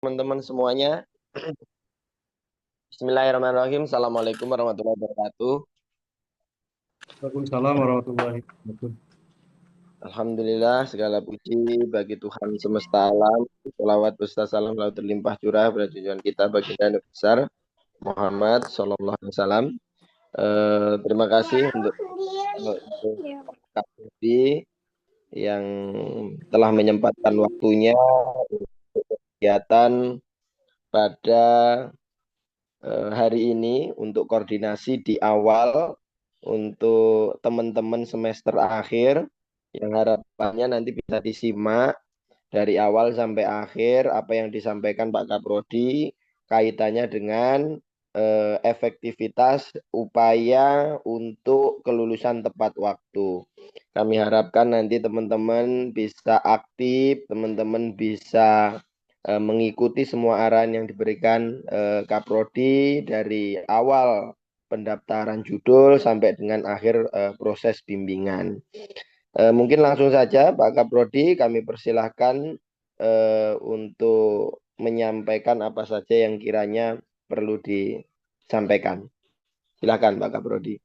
Teman-teman semuanya. Bismillahirrahmanirrahim. Assalamualaikum warahmatullahi wabarakatuh. Waalaikumsalam warahmatullahi wabarakatuh. Alhamdulillah segala puji bagi Tuhan semesta alam. Salawat beserta salam selalu terlimpah curah pada tujuan kita baginda Nabi besar Muhammad Sallallahu Alaihi Wasallam. Terima kasih untuk Kak Budi yang telah menyempatkan waktunya kegiatan pada hari ini untuk koordinasi di awal untuk teman-teman semester akhir yang harapannya nanti bisa disimak dari awal sampai akhir apa yang disampaikan Pak Kaprodi kaitannya dengan efektivitas upaya untuk kelulusan tepat waktu. Kami harapkan nanti teman-teman bisa aktif, teman-teman bisa mengikuti semua arahan yang diberikan Kaprodi dari awal pendaftaran judul sampai dengan akhir proses bimbingan. Mungkin langsung saja Pak Kaprodi kami persilahkan untuk menyampaikan apa saja yang kiranya perlu disampaikan. Silakan Pak Kaprodi.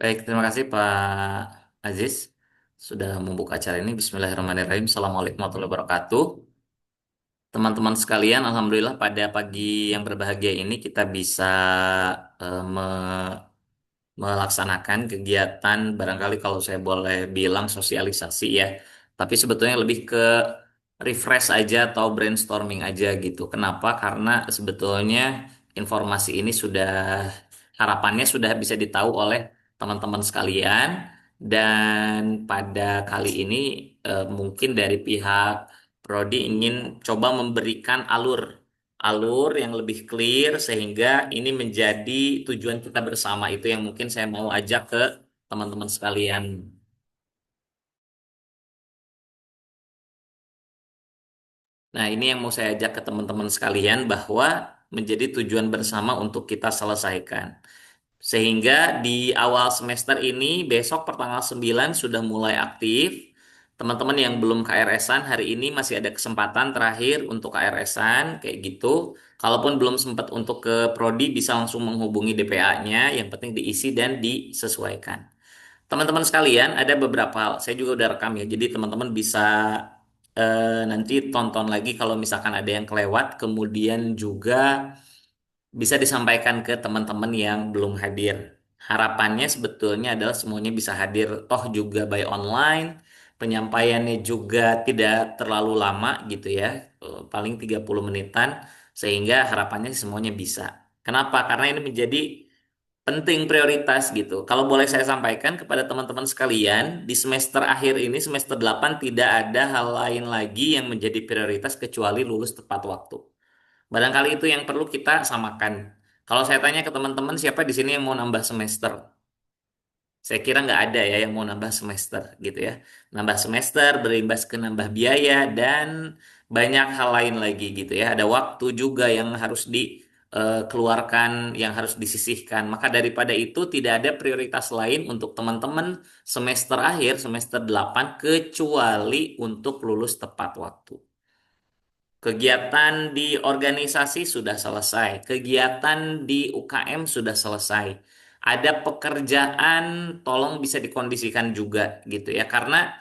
Baik, terima kasih Pak Aziz sudah membuka acara ini. Bismillahirrahmanirrahim. Assalamualaikum warahmatullahi wabarakatuh. Teman-teman sekalian, Alhamdulillah pada pagi yang berbahagia ini kita bisa melaksanakan kegiatan barangkali kalau saya boleh bilang sosialisasi ya. Tapi sebetulnya lebih ke refresh aja atau brainstorming aja gitu. Kenapa? Karena sebetulnya informasi ini sudah harapannya sudah bisa ditahu oleh teman-teman sekalian dan pada kali ini mungkin dari pihak Prodi ingin coba memberikan alur yang lebih clear sehingga ini menjadi tujuan kita bersama itu yang mungkin saya mau ajak ke teman-teman sekalian. Nah, ini yang mau saya ajak ke teman-teman sekalian bahwa menjadi tujuan bersama untuk kita selesaikan. Sehingga di awal semester ini, besok pertanggal 9 sudah mulai aktif. Teman-teman yang belum KRS-an hari ini masih ada kesempatan terakhir untuk KRS-an, kayak gitu. Kalaupun belum sempat untuk ke Prodi, bisa langsung menghubungi DPA-nya, yang penting diisi dan disesuaikan. Teman-teman sekalian, ada beberapa hal, saya juga udah rekam ya, jadi teman-teman bisa nanti tonton lagi kalau misalkan ada yang kelewat, kemudian juga bisa disampaikan ke teman-teman yang belum hadir. Harapannya sebetulnya adalah semuanya bisa hadir, toh juga by online, penyampaiannya juga tidak terlalu lama gitu ya, paling 30 menitan, sehingga harapannya semuanya bisa. Kenapa? Karena ini menjadi penting prioritas gitu. Kalau boleh saya sampaikan kepada teman-teman sekalian, di semester akhir ini, semester 8 tidak ada hal lain lagi yang menjadi prioritas kecuali lulus tepat waktu. Barangkali itu yang perlu kita samakan. Kalau saya tanya ke teman-teman, siapa di sini yang mau nambah semester? Saya kira nggak ada ya yang mau nambah semester gitu ya. Nambah semester berimbas ke nambah biaya dan banyak hal lain lagi gitu ya. Ada waktu juga yang harus dikeluarkan, yang harus disisihkan. Maka daripada itu tidak ada prioritas lain untuk teman-teman semester akhir, semester 8 kecuali untuk lulus tepat waktu. Kegiatan di organisasi sudah selesai, kegiatan di UKM sudah selesai. Ada pekerjaan, tolong bisa dikondisikan juga gitu ya, karena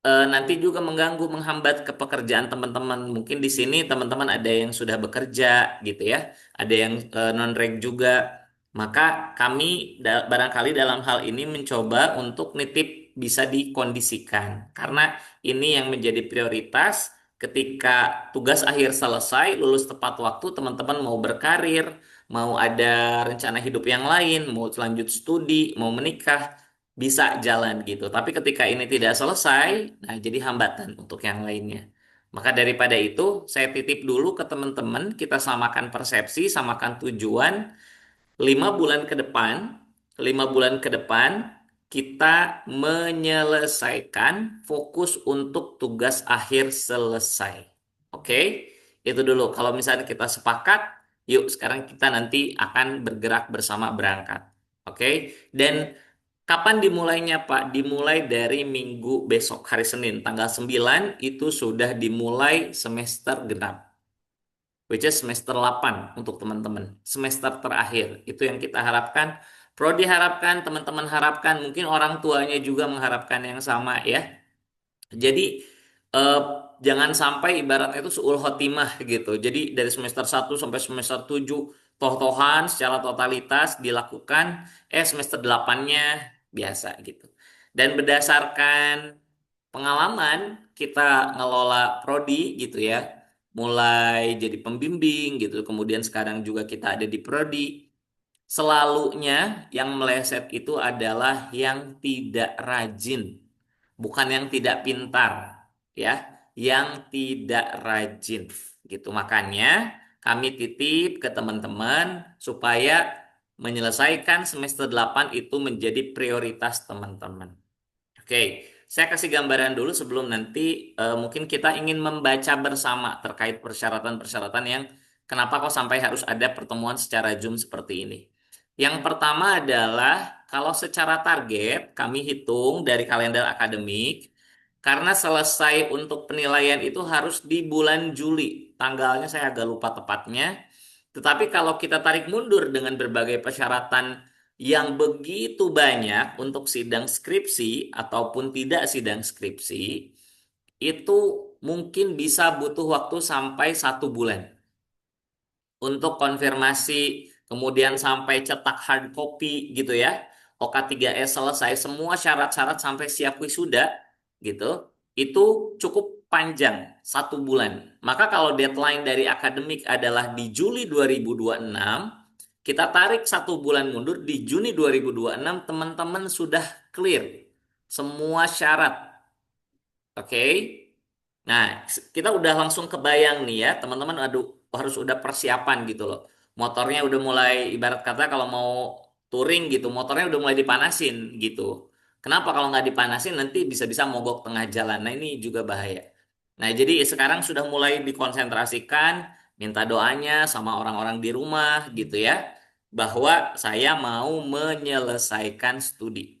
nanti juga mengganggu, menghambat ke pekerjaan teman-teman. Mungkin di sini teman-teman ada yang sudah bekerja gitu ya, ada yang non-reg juga. Maka kami barangkali dalam hal ini mencoba untuk nitip bisa dikondisikan, karena ini yang menjadi prioritas. Ketika tugas akhir selesai, lulus tepat waktu, teman-teman mau berkarir, mau ada rencana hidup yang lain, mau lanjut studi, mau menikah, bisa jalan gitu. Tapi ketika ini tidak selesai, nah jadi hambatan untuk yang lainnya. Maka daripada itu, saya titip dulu ke teman-teman, kita samakan persepsi, samakan tujuan. 5 bulan ke depan, 5 bulan ke depan, kita menyelesaikan fokus untuk tugas akhir selesai. Oke, itu dulu. Kalau misalnya kita sepakat, yuk sekarang kita nanti akan bergerak bersama berangkat. Oke, dan Kapan dimulainya, Pak? Dimulai dari minggu besok, hari Senin, tanggal 9 itu sudah dimulai semester genap. Which is semester 8 untuk teman-teman. Semester terakhir. Itu yang kita harapkan. Prodi harapkan, teman-teman harapkan, mungkin orang tuanya juga mengharapkan yang sama ya. Jadi eh, jangan sampai ibaratnya itu suul khotimah gitu. Jadi dari semester 1 sampai semester 7 toh-tohan secara totalitas dilakukan, semester 8-nya biasa gitu. Dan berdasarkan pengalaman kita ngelola prodi gitu ya, mulai jadi pembimbing gitu, kemudian sekarang juga kita ada di prodi, selalunya yang meleset itu adalah yang tidak rajin, bukan yang tidak pintar, ya, yang tidak rajin gitu. Makanya kami titip ke teman-teman supaya menyelesaikan semester 8 itu menjadi prioritas teman-teman. Oke, saya kasih gambaran dulu sebelum nanti mungkin kita ingin membaca bersama terkait persyaratan-persyaratan yang kenapa kok sampai harus ada pertemuan secara Zoom seperti ini. Yang pertama adalah kalau secara target kami hitung dari kalender akademik, karena selesai untuk penilaian itu harus di bulan Juli. Tanggalnya saya agak lupa tepatnya. Tetapi kalau kita tarik mundur dengan berbagai persyaratan yang begitu banyak untuk sidang skripsi ataupun tidak sidang skripsi, itu mungkin bisa butuh waktu sampai 1 bulan untuk konfirmasi, kemudian sampai cetak hard copy gitu ya. OK3S selesai, semua syarat-syarat sampai siap wisuda gitu, itu cukup panjang 1 bulan. Maka kalau deadline dari akademik adalah di Juli 2026, kita tarik 1 bulan mundur di Juni 2026, teman-teman sudah clear semua syarat. Oke. Nah, kita udah langsung kebayang nih ya, teman-teman, aduh, harus udah persiapan gitu loh. Motornya udah mulai, ibarat kata kalau mau touring gitu, motornya udah mulai dipanasin gitu. Kenapa kalau nggak dipanasin nanti bisa-bisa mogok tengah jalan. Nah, ini juga bahaya. Nah, jadi sekarang sudah mulai dikonsentrasikan, minta doanya sama orang-orang di rumah gitu ya, bahwa saya mau menyelesaikan studi.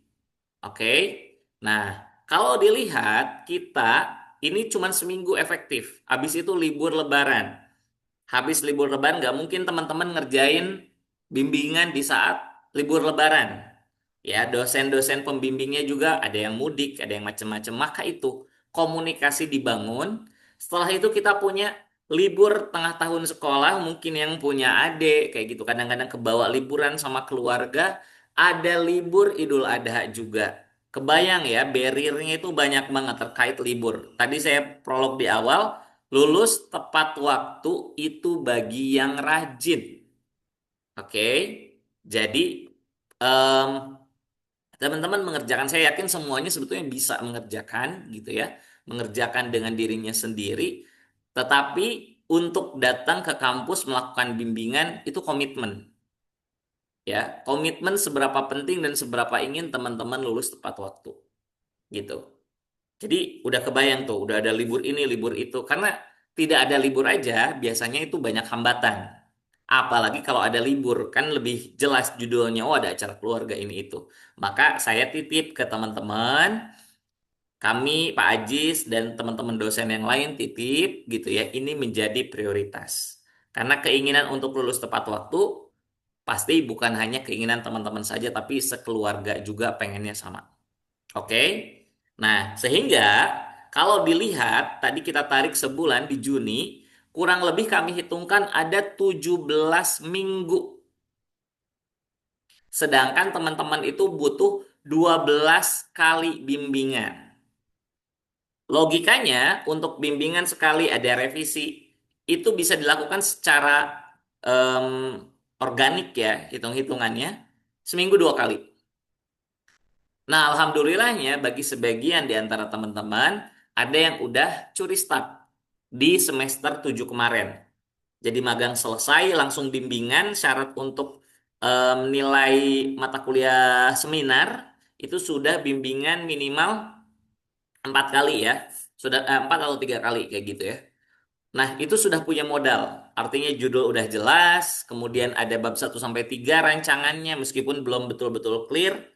Oke. Nah, kalau dilihat kita ini cuma seminggu efektif. Habis itu libur Lebaran. Habis libur Lebaran nggak mungkin teman-teman ngerjain bimbingan di saat libur Lebaran. Ya, dosen-dosen pembimbingnya juga ada yang mudik, ada yang macam-macam. Maka itu komunikasi dibangun. Setelah itu kita punya libur tengah tahun sekolah, mungkin yang punya adik kayak gitu. Kadang-kadang kebawa liburan sama keluarga, ada libur Idul Adha juga. Kebayang ya, barrier-nya itu banyak banget terkait libur. Tadi saya prolog di awal, lulus tepat waktu itu bagi yang rajin. Oke, jadi em, teman-teman mengerjakan, saya yakin semuanya sebetulnya bisa mengerjakan gitu ya, mengerjakan dengan dirinya sendiri. Tetapi untuk datang ke kampus melakukan bimbingan itu komitmen, ya, komitmen seberapa penting dan seberapa ingin teman-teman lulus tepat waktu gitu. Jadi udah kebayang tuh, udah ada libur ini, libur itu. Karena tidak ada libur aja, biasanya itu banyak hambatan. Apalagi kalau ada libur, kan lebih jelas judulnya, oh ada acara keluarga ini itu. Maka saya titip ke teman-teman, kami, Pak Ajis, dan teman-teman dosen yang lain titip gitu ya, ini menjadi prioritas. Karena keinginan untuk lulus tepat waktu, pasti bukan hanya keinginan teman-teman saja, tapi sekeluarga juga pengennya sama. Oke. Nah, sehingga kalau dilihat tadi kita tarik sebulan di Juni, kurang lebih kami hitungkan ada 17 minggu. Sedangkan teman-teman itu butuh 12 kali bimbingan. Logikanya untuk bimbingan sekali ada revisi, itu bisa dilakukan secara em, organik ya, hitung-hitungannya seminggu 2 kali. Nah, alhamdulillahnya bagi sebagian di antara teman-teman ada yang udah curi start di semester 7 kemarin. Jadi magang selesai langsung bimbingan, syarat untuk nilai mata kuliah seminar itu sudah bimbingan minimal 4 kali ya. Sudah 4 atau 3 kali kayak gitu ya. Nah, itu sudah punya modal. Artinya judul udah jelas, kemudian ada bab 1 sampai 3 rancangannya meskipun belum betul-betul clear.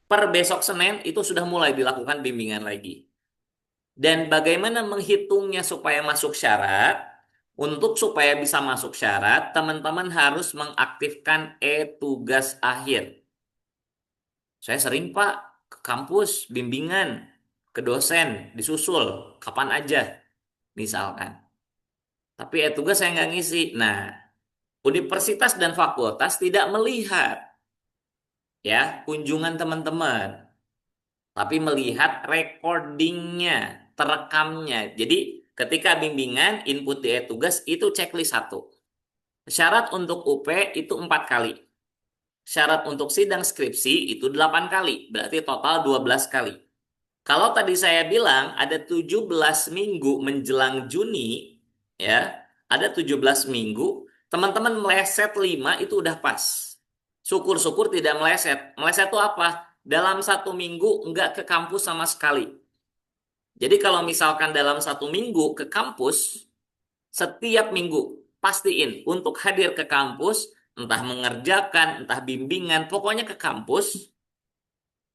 Per besok Senin itu sudah mulai dilakukan bimbingan lagi. Dan bagaimana menghitungnya supaya masuk syarat? Untuk supaya bisa masuk syarat, teman-teman harus mengaktifkan e-tugas akhir. Saya sering Pak ke kampus bimbingan, ke dosen, disusul, kapan aja misalkan. Tapi e-tugas saya nggak ngisi. Nah, universitas dan fakultas tidak melihat ya kunjungan teman-teman, tapi melihat recordingnya, terekamnya. Jadi ketika bimbingan, input di e-tugas itu checklist satu. Syarat untuk UP itu 4 kali. Syarat untuk sidang skripsi itu 8 kali. Berarti total 12 kali. Kalau tadi saya bilang ada 17 minggu menjelang Juni, ya, ada 17 minggu, teman-teman meleset 5 itu udah pas. Syukur-syukur tidak meleset. Meleset itu apa? Dalam 1 minggu nggak ke kampus sama sekali. Jadi kalau misalkan dalam 1 minggu ke kampus, setiap minggu pastiin untuk hadir ke kampus, entah mengerjakan, entah bimbingan, pokoknya ke kampus,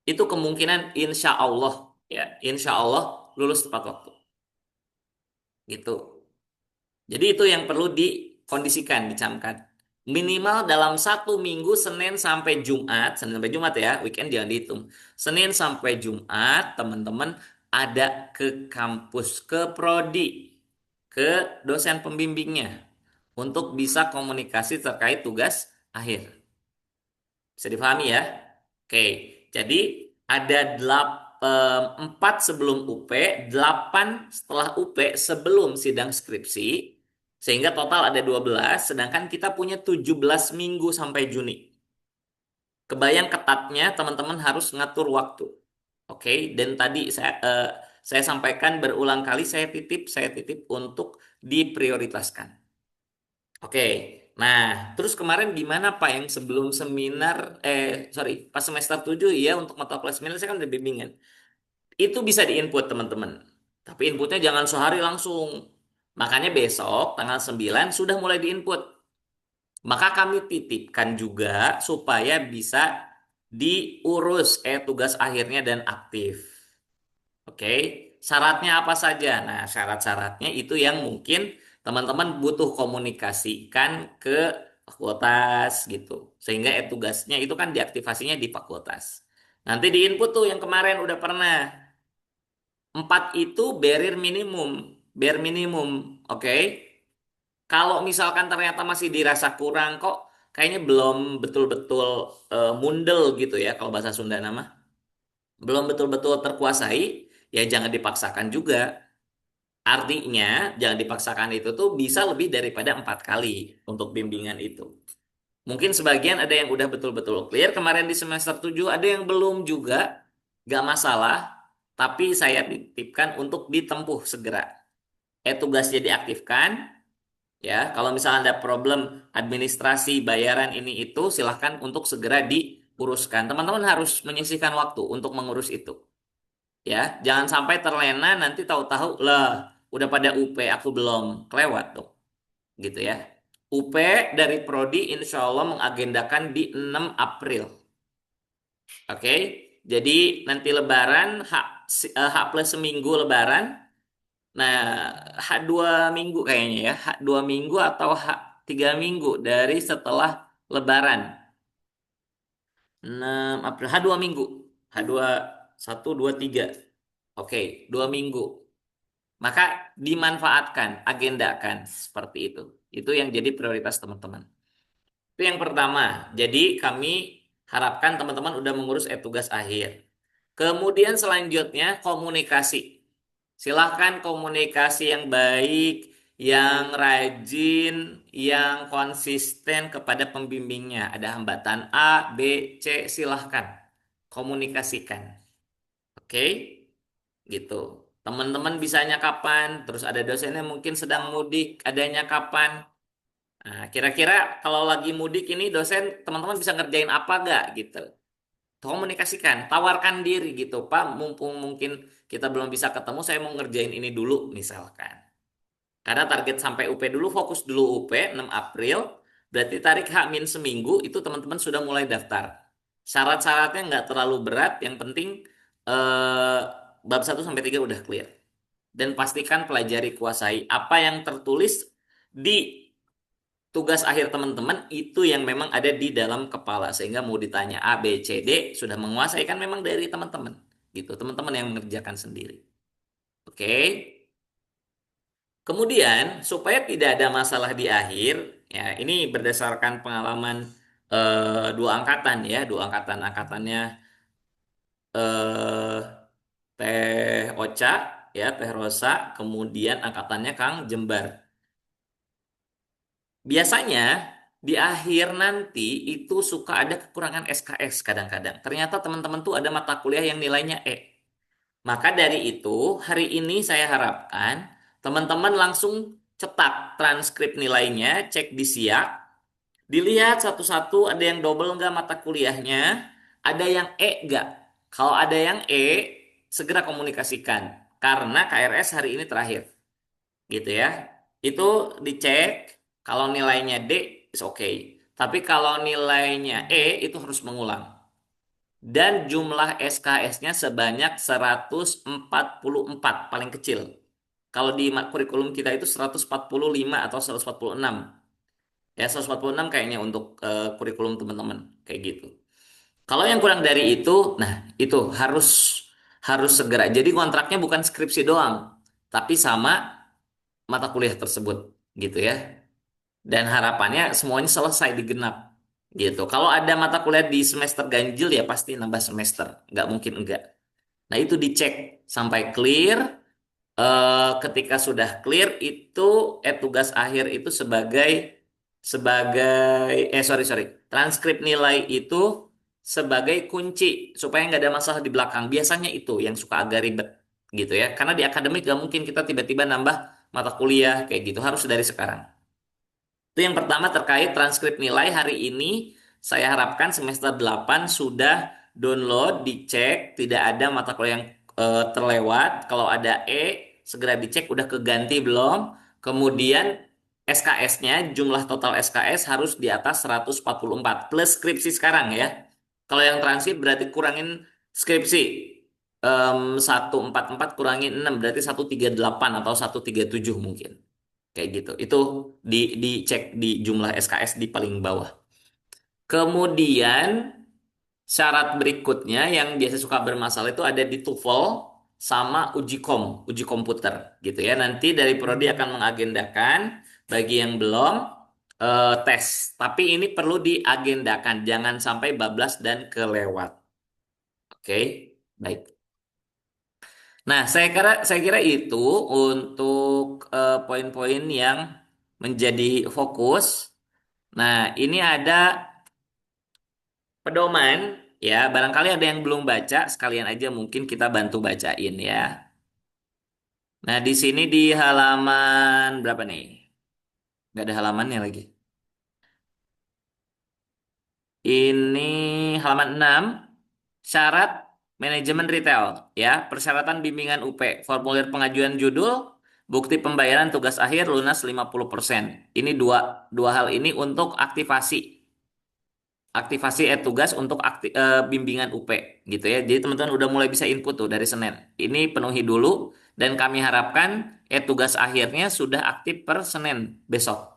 itu kemungkinan insya Allah, ya, insya Allah lulus tepat waktu. Gitu. Jadi itu yang perlu dikondisikan, dicamkan. Minimal dalam 1 minggu Senin sampai Jumat, Senin sampai Jumat ya, weekend jangan dihitung. Senin sampai Jumat, teman-teman ada ke kampus, ke prodi, ke dosen pembimbingnya untuk bisa komunikasi terkait tugas akhir. Bisa dipahami ya? Oke, jadi ada 4 sebelum UP, 8 setelah UP sebelum sidang skripsi, sehingga total ada 12, sedangkan kita punya 17 minggu sampai Juni. Kebayang ketatnya teman-teman harus ngatur waktu. Oke, dan tadi saya sampaikan berulang kali, saya titip untuk diprioritaskan. Oke, nah terus kemarin gimana Pak yang sebelum seminar, sorry, pas semester 7 ya untuk mata kuliah seminar saya kan udah bimbingan. Itu bisa diinput teman-teman. Tapi inputnya jangan sehari langsung. Makanya besok tanggal 9 sudah mulai diinput. Maka kami titipkan juga supaya bisa diurus tugas akhirnya dan aktif. Oke, syaratnya apa saja? Nah, syarat-syaratnya itu yang mungkin teman-teman butuh komunikasikan ke fakultas gitu. Sehingga tugasnya itu kan diaktifasinya di fakultas. Nanti di input tuh yang kemarin udah pernah. 4 itu barrier minimum. Bare minimum, oke? Kalau misalkan ternyata masih dirasa kurang kok, kayaknya belum betul-betul mundel gitu ya kalau bahasa Sunda nama. Belum betul-betul terkuasai, ya jangan dipaksakan juga. Artinya, jangan dipaksakan itu tuh bisa lebih daripada 4 kali untuk bimbingan itu. Mungkin sebagian ada yang udah betul-betul clear kemarin di semester 7, ada yang belum juga, gak masalah. Tapi saya titipkan untuk ditempuh segera. Tugasnya diaktifkan, ya. Kalau misalnya ada problem administrasi, bayaran ini itu, silahkan untuk segera diuruskan. Teman-teman harus menyisihkan waktu untuk mengurus itu. Ya, jangan sampai terlena nanti tahu-tahu lah udah pada UP aku belum kelewat dong gitu ya. UP dari Prodi insya Allah mengagendakan di 6 April. Oke, jadi nanti Lebaran H plus seminggu Lebaran. Nah, H 2 minggu kayaknya ya, H 2 minggu atau H 3 minggu dari setelah Lebaran. 6 April, H 2 minggu, H 2 1 2 3. Oke, 2 minggu. Maka dimanfaatkan, agendakan seperti itu. Itu yang jadi prioritas teman-teman. Itu yang pertama. Jadi kami harapkan teman-teman udah mengurus tugas akhir. Kemudian selanjutnya komunikasi. Silahkan komunikasi yang baik, yang rajin, yang konsisten kepada pembimbingnya. Ada hambatan A, B, C, silahkan komunikasikan. Oke? Gitu. Teman-teman bisanya kapan? Terus ada dosennya mungkin sedang mudik, adanya kapan? Nah, kira-kira kalau lagi mudik ini dosen teman-teman bisa ngerjain apa gak gitu? Komunikasikan, tawarkan diri gitu, Pak. Mumpung mungkin kita belum bisa ketemu, saya mau ngerjain ini dulu misalkan. Karena target sampai UP dulu, fokus dulu UP 6 April. Berarti tarik H-1 seminggu itu teman-teman sudah mulai daftar. Syarat-syaratnya nggak terlalu berat, yang penting eh, bab 1 sampai 3 udah clear. Dan pastikan pelajari kuasai apa yang tertulis di tugas akhir teman-teman itu yang memang ada di dalam kepala, sehingga mau ditanya A, B, C, D sudah menguasai kan memang dari teman-teman gitu. Teman-teman yang mengerjakan sendiri. Oke. Kemudian supaya tidak ada masalah di akhir, ya ini berdasarkan pengalaman dua angkatan ya, dua angkatan angkatannya eh, Teh Ocha ya, Teh Rosa, kemudian angkatannya Kang Jembar. Biasanya di akhir nanti itu suka ada kekurangan SKS kadang-kadang. Ternyata teman-teman tuh ada mata kuliah yang nilainya E. Maka dari itu, hari ini saya harapkan teman-teman langsung cetak transkrip nilainya, cek di Siak, dilihat satu-satu ada yang double nggak mata kuliahnya, ada yang E nggak. Kalau ada yang E, segera komunikasikan. Karena KRS hari ini terakhir, gitu ya. Itu dicek, kalau nilainya D, is okay. Tapi kalau nilainya E, itu harus mengulang. Dan jumlah SKS-nya sebanyak 144 paling kecil. Kalau di kurikulum kita itu 145 atau 146. Ya, 146 kayaknya untuk kurikulum teman-teman kayak gitu. Kalau yang kurang dari itu, nah itu harus harus segera. Jadi kontraknya bukan skripsi doang, tapi sama mata kuliah tersebut gitu ya. Dan harapannya semuanya selesai digenap gitu. Kalau ada mata kuliah di semester ganjil ya pasti nambah semester, nggak mungkin enggak. Nah itu dicek sampai clear. Ketika sudah clear itu tugas akhir itu sebagai sebagai sorry sorry, transkrip nilai itu sebagai kunci supaya nggak ada masalah di belakang. Biasanya itu yang suka agak ribet gitu ya. Karena di akademik nggak mungkin kita tiba-tiba nambah mata kuliah kayak gitu. Harus dari sekarang. Itu yang pertama terkait transkrip nilai hari ini saya harapkan semester 8 sudah download, dicek, tidak ada mata kuliah yang terlewat. Kalau ada E, segera dicek udah keganti belum. Kemudian SKS-nya, jumlah total SKS harus di atas 144 plus skripsi sekarang ya. Kalau yang transit berarti kurangin skripsi. 144 kurangin 6 berarti 138 atau 137 mungkin. Kayak gitu. Itu dicek di jumlah SKS di paling bawah. Kemudian syarat berikutnya yang biasa suka bermasalah itu ada di TOEFL sama uji komputer gitu ya. Nanti dari prodi akan mengagendakan bagi yang belum tes. Tapi ini perlu diagendakan, jangan sampai bablas dan kelewat. Oke, baik. Nah, saya kira itu untuk poin-poin yang menjadi fokus. Nah, ini ada pedoman ya, barangkali ada yang belum baca, sekalian aja mungkin kita bantu bacain ya. Nah, di sini di halaman berapa nih? Nggak ada halamannya lagi. Ini halaman 6, syarat manajemen retail ya, persyaratan bimbingan UP, formulir pengajuan judul, bukti pembayaran tugas akhir lunas 50%. Ini dua dua hal ini untuk aktivasi tugas untuk bimbingan UP gitu ya. Jadi teman-teman udah mulai bisa input tuh dari Senin. Ini penuhi dulu dan kami harapkan tugas akhirnya sudah aktif per Senin besok.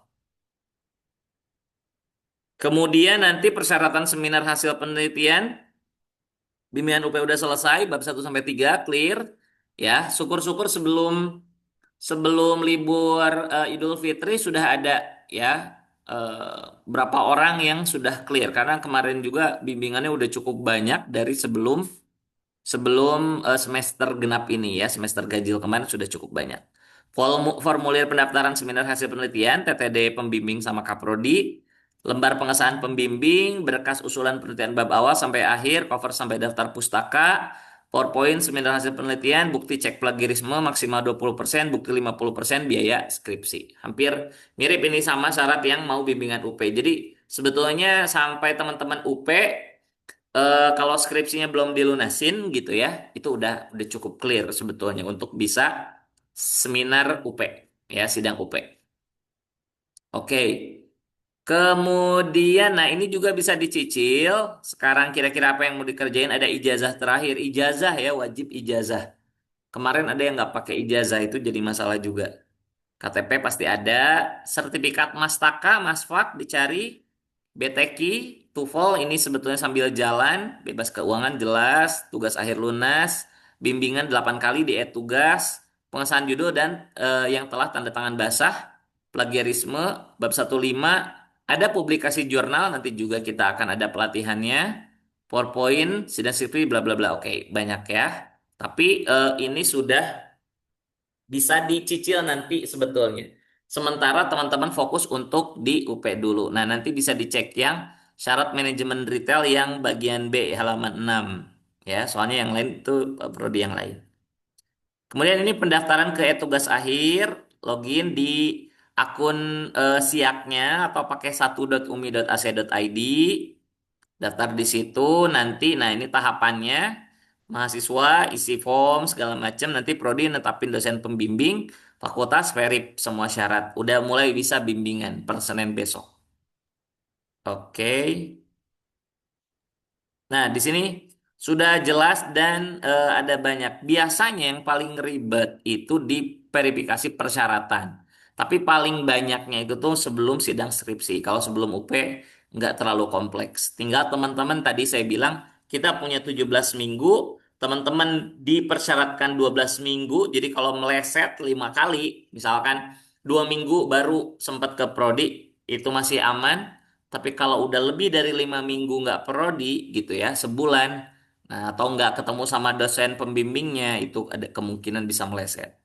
Kemudian nanti persyaratan seminar hasil penelitian bimbingan UP udah selesai bab 1 sampai 3 clear ya. Syukur-syukur sebelum sebelum libur Idul Fitri sudah ada ya eh, berapa orang yang sudah clear karena kemarin juga bimbingannya udah cukup banyak dari sebelum sebelum semester genap ini ya, semester ganjil kemarin sudah cukup banyak. Formulir pendaftaran seminar hasil penelitian, TTD pembimbing sama Kaprodi, lembar pengesahan pembimbing, berkas usulan penelitian bab awal sampai akhir, cover sampai daftar pustaka, PowerPoint seminar hasil penelitian, bukti cek plagiarisme maksimal 20%, bukti 50% biaya skripsi. Hampir mirip ini sama syarat yang mau bimbingan UP. Jadi sebetulnya sampai teman-teman UP kalau skripsinya belum dilunasin gitu ya, itu udah cukup clear sebetulnya untuk bisa seminar UP ya, sidang UP. Oke. Kemudian, nah ini juga bisa dicicil. Sekarang kira-kira apa yang mau dikerjain? Ada ijazah terakhir. Ijazah ya, wajib ijazah. Kemarin ada yang nggak pakai ijazah itu jadi masalah juga. KTP pasti ada, sertifikat Mastaka, Masfak dicari, BTQ, TOEFL ini sebetulnya sambil jalan, bebas keuangan jelas, tugas akhir lunas, bimbingan 8 kali di e-tugas, pengesahan judul dan yang telah tanda tangan basah, plagiarisme, bab 15, ada publikasi jurnal, nanti juga kita akan ada pelatihannya, PowerPoint, sidang skripsi, bla bla bla. Oke, banyak ya. Tapi ini sudah bisa dicicil nanti sebetulnya. Sementara teman-teman fokus untuk di UP dulu. Nah, nanti bisa dicek yang syarat manajemen retail yang bagian B halaman 6. Ya, soalnya yang lain itu prodi yang lain. Kemudian ini pendaftaran ke e-tugas akhir, login di akun siaknya atau pakai 1.umi.ac.id. Daftar di situ nanti, nah ini tahapannya, mahasiswa isi form segala macam, nanti prodi netapin dosen pembimbing, fakultas verif semua syarat. Udah mulai bisa bimbingan per Senin besok. Oke. Nah, di sini sudah jelas dan ada banyak. Biasanya yang paling ribet itu di verifikasi persyaratan. Tapi paling banyaknya itu tuh sebelum sidang skripsi. Kalau sebelum UP nggak terlalu kompleks. Tinggal teman-teman tadi saya bilang kita punya 17 minggu, teman-teman dipersyaratkan 12 minggu. Jadi kalau meleset 5 kali, misalkan 2 minggu baru sempat ke prodi, itu masih aman. Tapi kalau udah lebih dari 5 minggu nggak prodi gitu ya, sebulan, nah atau nggak ketemu sama dosen pembimbingnya, itu ada kemungkinan bisa meleset.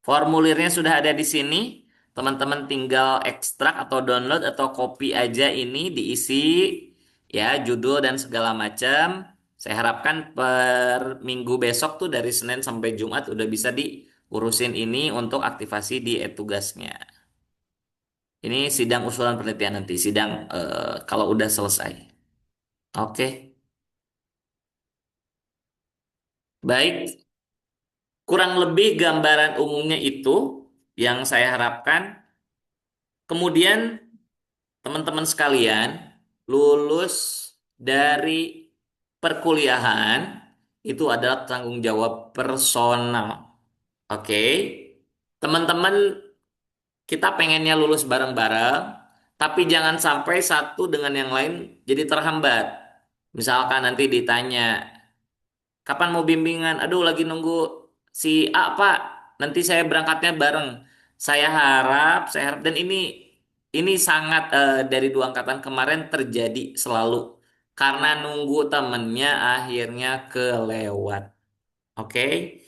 Formulirnya sudah ada di sini. Teman-teman tinggal ekstrak atau download atau copy aja ini diisi ya judul dan segala macam. Saya harapkan per minggu besok tuh dari Senin sampai Jumat udah bisa diurusin ini untuk aktivasi di e-tugasnya. Ini sidang usulan penelitian nanti, sidang kalau udah selesai. Oke, baik. Kurang lebih gambaran umumnya itu yang saya harapkan. Kemudian teman-teman sekalian lulus dari perkuliahan itu adalah tanggung jawab personal. Oke, teman-teman kita pengennya lulus bareng-bareng, tapi jangan sampai satu dengan yang lain jadi terhambat. Misalkan nanti ditanya, kapan mau bimbingan? Aduh, lagi nunggu si A, Pak. Nanti saya berangkatnya bareng. Saya harap, dan ini sangat dari 2 angkatan kemarin terjadi selalu. Karena nunggu temennya akhirnya kelewat. Oke?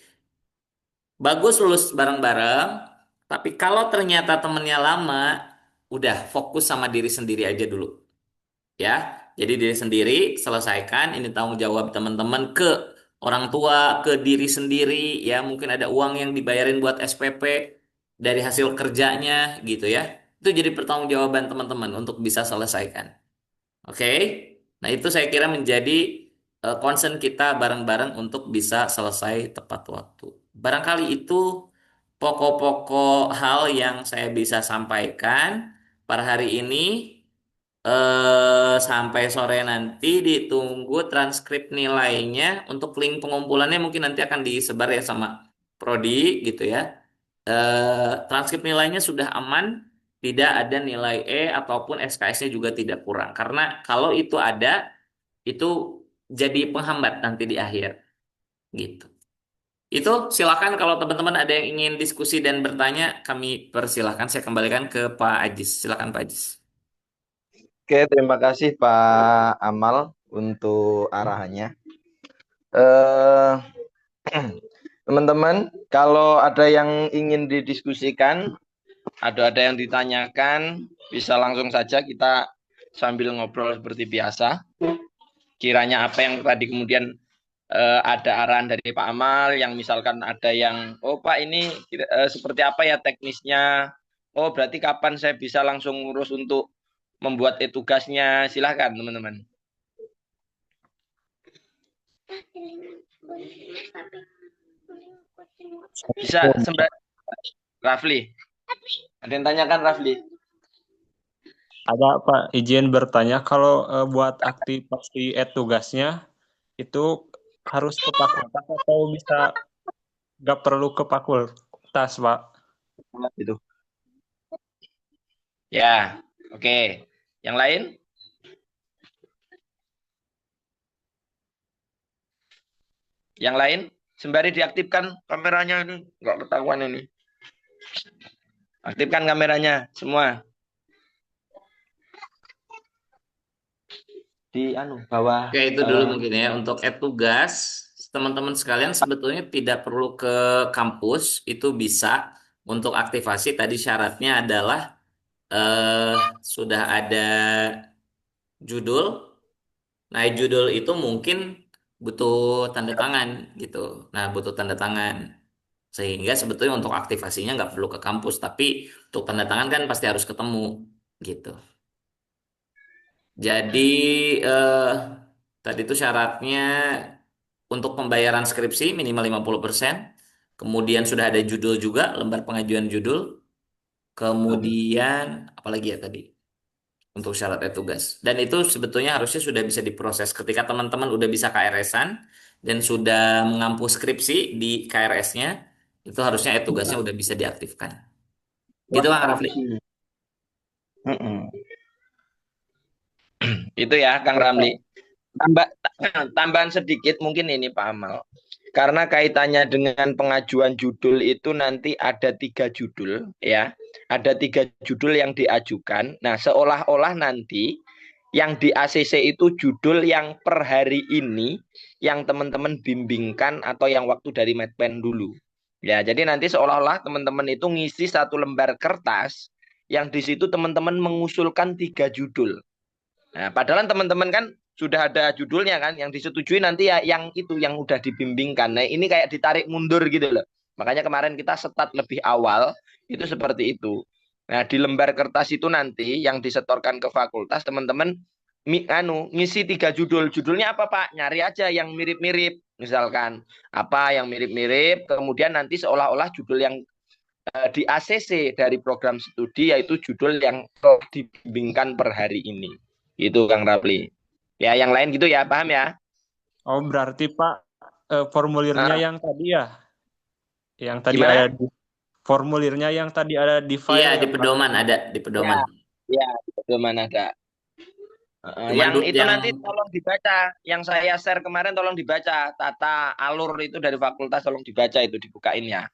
Bagus lulus bareng-bareng, tapi kalau ternyata temennya lama, udah fokus sama diri sendiri aja dulu. Ya, jadi diri sendiri selesaikan, ini tanggung jawab teman-teman ke orang tua, ke diri sendiri, ya mungkin ada uang yang dibayarin buat SPP dari hasil kerjanya gitu ya. Itu jadi pertanggungjawaban teman-teman untuk bisa selesaikan. Oke. Nah, itu saya kira menjadi concern kita bareng-bareng untuk bisa selesai tepat waktu. Barangkali itu pokok-pokok hal yang saya bisa sampaikan pada hari ini. Sampai sore nanti ditunggu transkrip nilainya. Untuk link pengumpulannya mungkin nanti akan disebar ya sama Prodi gitu ya. Transkrip nilainya sudah aman, tidak ada nilai E ataupun SKS-nya juga tidak kurang. Karena kalau itu ada, itu jadi penghambat nanti di akhir gitu. Itu silakan kalau teman-teman ada yang ingin diskusi dan bertanya, kami persilahkan. Saya kembalikan ke Pak Ajis. Silakan Pak Ajis. Oke, terima kasih Pak Amal untuk arahannya. Eh, teman-teman, kalau ada yang ingin didiskusikan, ada yang ditanyakan, bisa langsung saja kita sambil ngobrol seperti biasa. Kiranya apa yang tadi kemudian ada arahan dari Pak Amal, yang misalkan ada yang, oh Pak ini seperti apa ya teknisnya? Oh berarti kapan saya bisa langsung ngurus untuk membuat e-tugasnya? Silahkan teman-teman. Bisa Rafli. Ada yang tanyakan Rafli. Ada Pak, izin bertanya kalau buat aktivasi tugasnya itu harus ke fakultas atau bisa nggak perlu ke fakultas, Pak? Itu. Ya, oke. Yang lain? Yang lain? Sembari diaktifkan kameranya ini. Nggak ketahuan ini. Aktifkan kameranya semua. Di bawah. Oke, itu dulu mungkin ya untuk tugas teman-teman sekalian sebetulnya tidak perlu ke kampus, itu bisa untuk aktivasi tadi syaratnya adalah eh sudah ada judul. Nah, judul itu mungkin butuh tanda tangan gitu. Nah, butuh tanda tangan. Sehingga sebetulnya untuk aktivasinya nggak perlu ke kampus, tapi untuk tanda tangan kan pasti harus ketemu gitu. Jadi eh, tadi itu syaratnya untuk pembayaran skripsi minimal 50%. Kemudian sudah ada judul juga, lembar pengajuan judul. Kemudian apalagi ya tadi untuk syarat tugas. Dan itu sebetulnya harusnya sudah bisa diproses ketika teman-teman udah bisa KRS-an dan sudah mengampu skripsi di KRS-nya, itu harusnya tugasnya udah bisa diaktifkan. Gitu Bang Rafli. Mm-mm. Itu ya, Kang Ramli. Tambah tambahan sedikit mungkin ini Pak Amal. Karena kaitannya dengan pengajuan judul itu nanti ada 3 judul ya. Ada 3 judul yang diajukan. Nah, seolah-olah nanti yang di ACC itu judul yang per hari ini yang teman-teman bimbingkan atau yang waktu dari Medpen dulu. Ya, jadi nanti seolah-olah teman-teman itu ngisi 1 lembar kertas yang di situ teman-teman mengusulkan 3 judul. Nah, padahal teman-teman kan sudah ada judulnya kan, yang disetujui nanti ya yang itu yang udah dibimbingkan. Nah, ini kayak ditarik mundur gitu loh. Makanya kemarin kita setat lebih awal itu seperti itu. Nah, di lembar kertas itu nanti yang disetorkan ke fakultas teman-teman ngisi 3 judul. Judulnya apa Pak? Nyari aja yang mirip-mirip. Misalkan apa yang mirip-mirip, kemudian nanti seolah-olah judul yang di ACC dari program studi yaitu judul yang dibimbingkan per hari ini. Itu Kang Rafli. Ya, yang lain gitu ya, paham ya? Oh, berarti Pak formulirnya Nah, yang tadi ya, yang tadi ada gimana? di formulirnya yang tadi ada di Iya, file ya, di Pak. pedoman ada di Ya, pedoman. ya, itu mana ada. Cuman Yang itu yang nanti tolong dibaca. Yang saya share kemarin tolong dibaca. Tata alur itu dari fakultas tolong dibaca itu dibukain ya. iya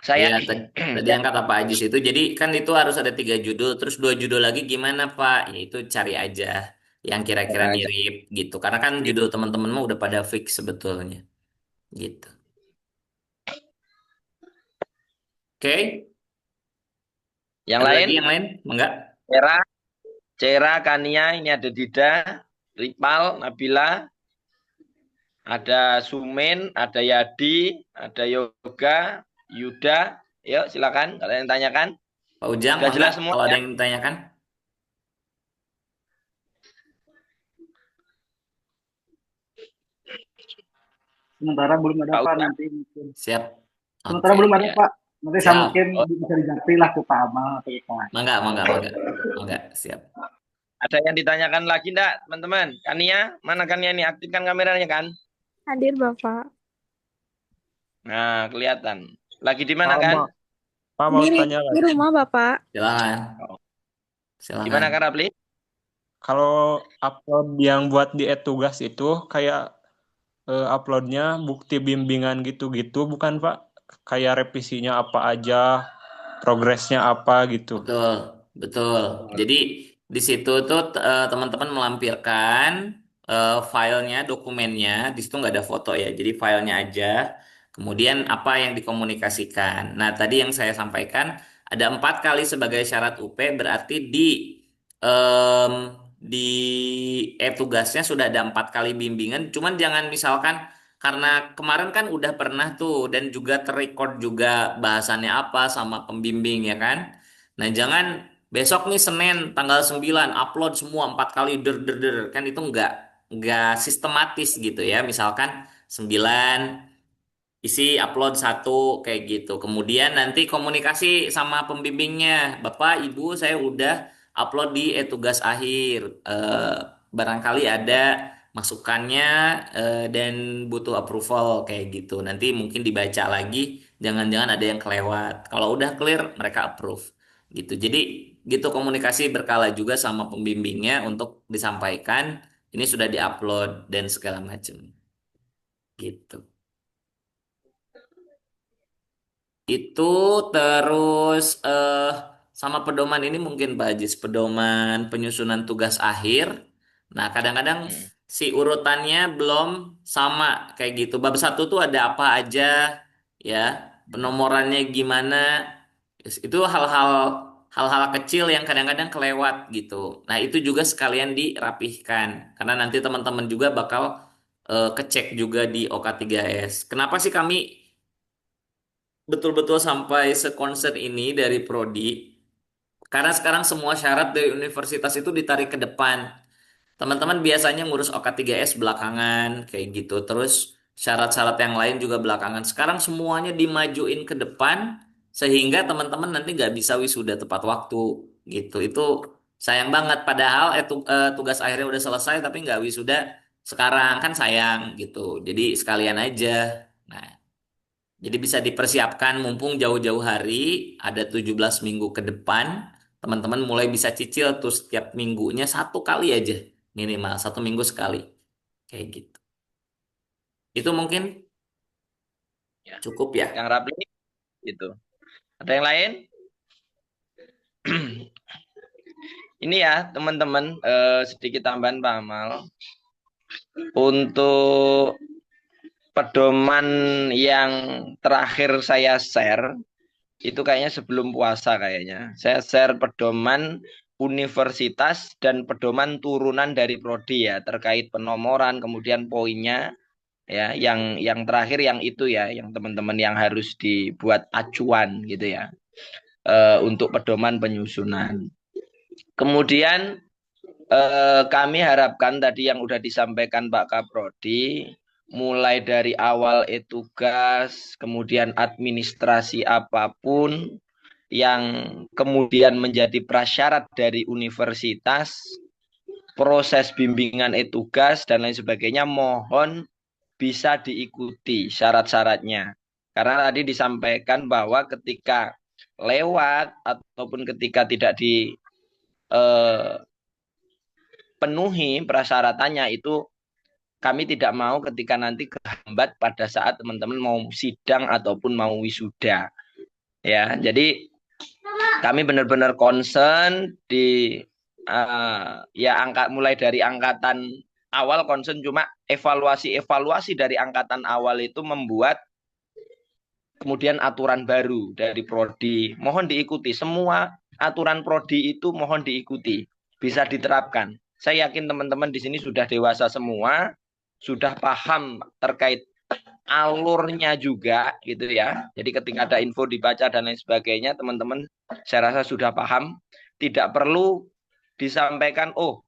Saya tadi yang kata Pak Ajis itu, jadi kan itu harus ada 3 judul, terus 2 judul lagi gimana Pak? Ya itu cari aja yang kira-kira mirip gitu. Karena kan judul teman-teman mah udah pada fix sebetulnya gitu. Oke, yang ada lain, lagi yang lain? Enggak? Cera, Cera, Kania, ini ada Dida, Ripal, Nabila, ada Sumin, ada Yadi, ada Yoga, Yuda. Yuk, silakan kalian tanyakan. Pak Ujang, Sudah mangga jelas semua kalau ada ya? yang ditanyakan. Sementara belum ada Pak Pak, Ujang? nanti mungkin. Siap. Sementara Oke, belum ada Ya. Pak, nanti saya siap. mungkin Oh, bisa dijapri lah ke Pak Amal atau ke Pak. Mangga, mangga, mangga. Mangga, siap. ada yang ditanyakan lagi enggak, teman-teman? Kania, mana Kania ini? Aktifkan kameranya kan? Hadir Bapak. Nah, kelihatan. Lagi di mana Pak, kan? Pak mau Di, tanya di lagi. rumah Bapak. Silakan, Oh, silakan. gimana Kak Rapli? Kalau upload yang buat di tugas itu kayak uploadnya bukti bimbingan gitu-gitu bukan Pak? Kayak revisinya apa aja, progresnya apa gitu. Betul, betul. Jadi di situ tuh teman-teman melampirkan filenya, dokumennya. Di situ nggak ada foto ya. Jadi filenya aja. Kemudian apa yang dikomunikasikan. Nah, tadi yang saya sampaikan ada 4 kali sebagai syarat UP. Berarti em, di tugasnya sudah ada 4 kali bimbingan. Cuman jangan misalkan karena kemarin kan udah pernah tuh dan juga terrecord juga bahasannya apa sama pembimbing ya kan. Nah, jangan besok nih Senin tanggal 9 upload semua 4 kali der der der kan itu nggak sistematis gitu ya. Misalkan 9 isi upload satu kayak gitu. Kemudian nanti komunikasi sama pembimbingnya. Bapak, Ibu, saya udah upload di tugas akhir. Barangkali ada masukannya dan butuh approval kayak gitu. Nanti mungkin dibaca lagi, jangan-jangan ada yang kelewat. Kalau udah clear, mereka approve gitu. Jadi gitu komunikasi berkala juga sama pembimbingnya untuk disampaikan ini sudah diupload dan segala macam gitu. Itu terus sama pedoman ini mungkin Pak Ajis, pedoman penyusunan tugas akhir. Nah, kadang-kadang si urutannya belum sama kayak gitu. Bab satu tuh ada apa aja ya, penomorannya gimana. Itu hal-hal kecil yang kadang-kadang kelewat gitu. Nah, itu juga sekalian dirapihkan karena nanti teman-teman juga bakal kecek juga di OK3S. Kenapa sih kami betul-betul sampai sekonsen ini dari prodi? Karena sekarang semua syarat dari universitas itu ditarik ke depan. Teman-teman biasanya ngurus OK3S belakangan, kayak gitu. Terus syarat-syarat yang lain juga belakangan. Sekarang semuanya dimajuin ke depan, sehingga teman-teman nanti nggak bisa wisuda tepat waktu, gitu. Itu sayang banget. Padahal tugas akhirnya udah selesai, tapi nggak wisuda sekarang. Kan sayang, gitu. Jadi sekalian aja. Nah, jadi bisa dipersiapkan mumpung jauh-jauh hari, ada 17 minggu ke depan, teman-teman mulai bisa cicil tuh setiap minggunya satu kali aja, minimal 1 minggu sekali. Kayak gitu. Itu mungkin Ya. cukup ya. Yang Rapli gitu. Ada yang lain? Ini ya teman-teman, sedikit tambahan Pak Amal. Untuk pedoman yang terakhir saya share, itu kayaknya sebelum puasa kayaknya. Saya share pedoman universitas dan pedoman turunan dari prodi ya, terkait penomoran, kemudian poinnya ya, yang terakhir yang itu ya, yang teman-teman yang harus dibuat acuan gitu ya, untuk pedoman penyusunan. Kemudian kami harapkan tadi yang sudah disampaikan Pak Kaprodi, mulai dari awal tugas, kemudian administrasi apapun yang kemudian menjadi prasyarat dari universitas, proses bimbingan tugas dan lain sebagainya, mohon bisa diikuti syarat-syaratnya. Karena tadi disampaikan bahwa ketika lewat ataupun ketika tidak dipenuhi persyaratannya itu, kami tidak mau ketika nanti kehambat pada saat teman-teman mau sidang ataupun mau wisuda. Ya, jadi kami benar-benar concern di ya mulai dari angkatan awal concern, cuma evaluasi dari angkatan awal itu membuat kemudian aturan baru dari prodi. Mohon diikuti, semua aturan prodi itu mohon diikuti, bisa diterapkan. Saya yakin teman-teman di sini sudah dewasa semua, sudah paham terkait alurnya juga gitu ya. Jadi ketika ada info dibaca dan lain sebagainya, teman-teman saya rasa sudah paham. Tidak perlu disampaikan, oh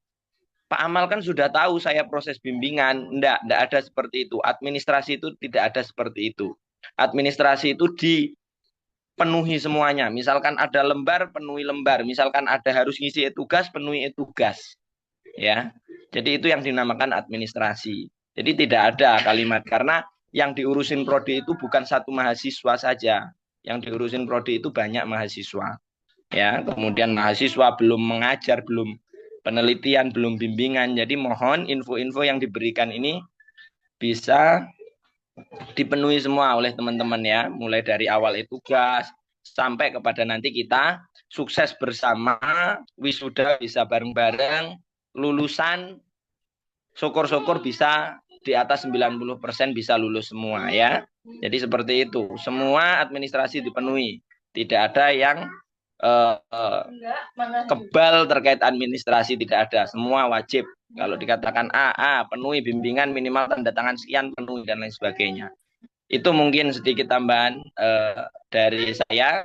Pak Amal kan sudah tahu saya proses bimbingan. Enggak ada seperti itu. Administrasi itu tidak ada seperti itu. Administrasi itu dipenuhi semuanya. Misalkan ada lembar, penuhi lembar. Misalkan ada harus ngisi tugas, penuhi tugas. Ya. Jadi itu yang dinamakan administrasi. Jadi tidak ada kalimat, karena yang diurusin prodi itu bukan satu mahasiswa saja. Yang diurusin prodi itu banyak mahasiswa. Ya, kemudian mahasiswa belum mengajar, belum penelitian, belum bimbingan. Jadi mohon info-info yang diberikan ini bisa dipenuhi semua oleh teman-teman ya, mulai dari awal tugas sampai kepada nanti kita sukses bersama, wisuda bisa bareng-bareng, lulusan syukur-syukur bisa di atas 90% bisa lulus semua ya. Jadi seperti itu, semua administrasi dipenuhi, tidak ada yang kebal terkait administrasi, tidak ada, semua wajib. Kalau dikatakan penuhi bimbingan minimal tanda tangan sekian, penuhi dan lain sebagainya. Itu mungkin sedikit tambahan dari saya.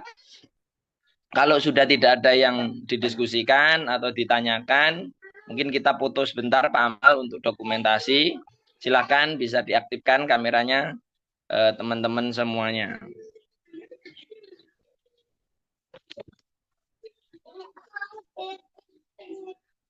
Kalau sudah tidak ada yang didiskusikan atau ditanyakan, mungkin kita foto sebentar Pak Amal untuk dokumentasi. Silakan bisa diaktifkan kameranya. teman-teman semuanya.